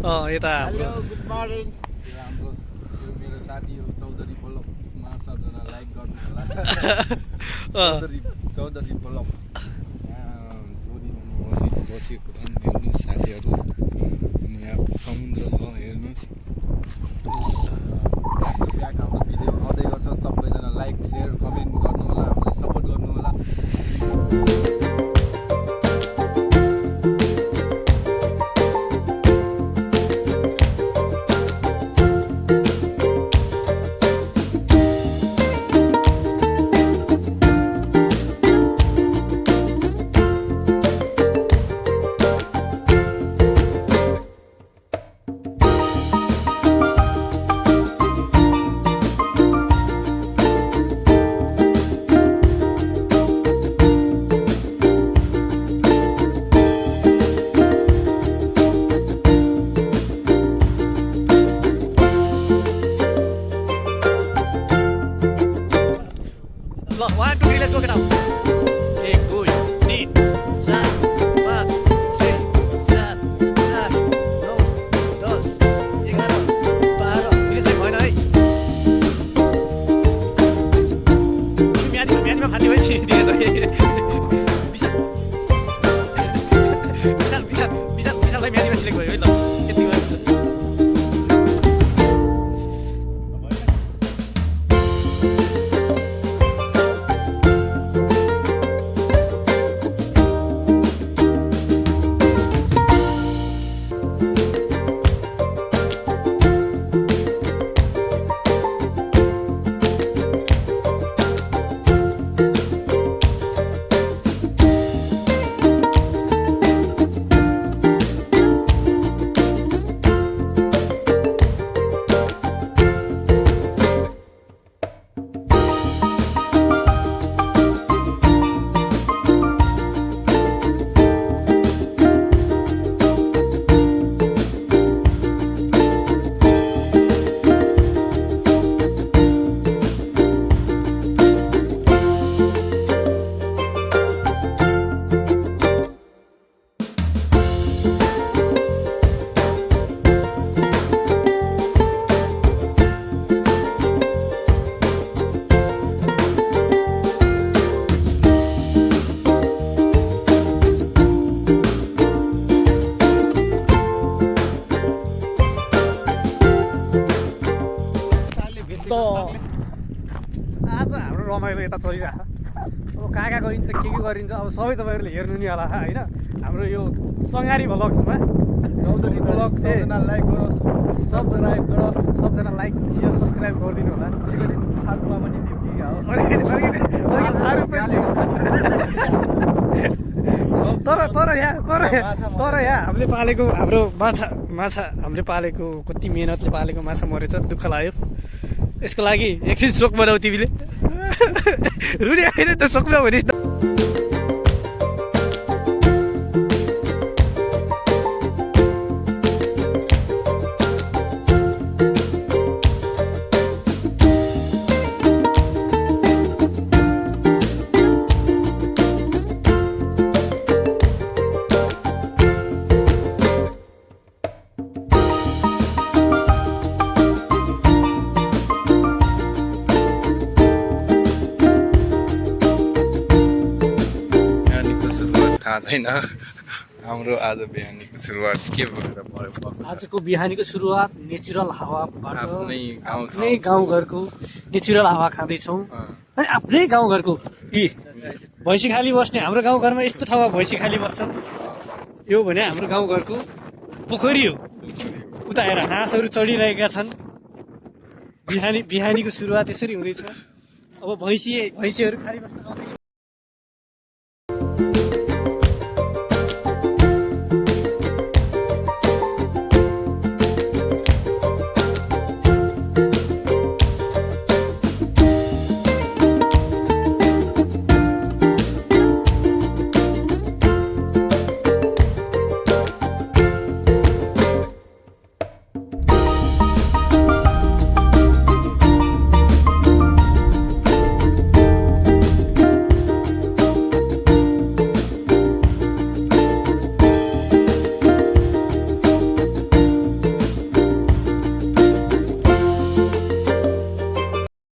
यता hello good morning हाम्रो मेरो साथी हो चौधरी पल्लवमा सबजना लाइक गर्नु होला चौधरी पल्लव बसेको छन् हेर्नुहोस् साथीहरू अनि यहाँ समुद्र छ हेर्नुहोस् ब्याक हाम्रो भिडियो आउँदै गर्छ सबैजना लाइक सेयर कमेन्ट गर्नु होला हामीलाई सपोर्ट गर्नु होला आज हाम्रो रमाइलो यता चलिरहेछ अब कहाँ कहाँ गरिन्छ के गरिन्छ अब सबै तपाईँहरूले हेर्नु नि होला होइन हाम्रो यो सङ्गारी भ्लग्समा चौधरी भ्लग सबजना लाइक गरोस् सब्सक्राइब गरोस् सबजना लाइक सेयर सब्सक्राइब गरिदिनु होला अलिकति थारूमा पनि दियो कि तर यहाँ हामीले पालेको हाम्रो माछा हामीले पालेको कति मेहनतले पालेको माछा मरेछ दुःख लाग्यो यसको लागि एकछिन शोक बनाऊ तिमीले रुडी आएन त शोक भने थाहा छैन हाम्रो आज बिहानीको सुरुवात के भएर पऱ्यो आजको बिहानीको सुरुवात नेचुरल हावाबाट आफ्नै गाउँघरको नेचुरल हावा खाँदैछौँ अनि आफ्नै गाउँघरको भैँसी खाली बस्ने हाम्रो गाउँघरमा यस्तो ठाउँमा भैँसी खाली बस्छन् यो भने हाम्रो गाउँघरको पोखरी हो उता हेर हाँसहरू चढिरहेका छन् बिहानीको सुरुवात यसरी हुँदैछ अब भैँसीहरू खाली बस्न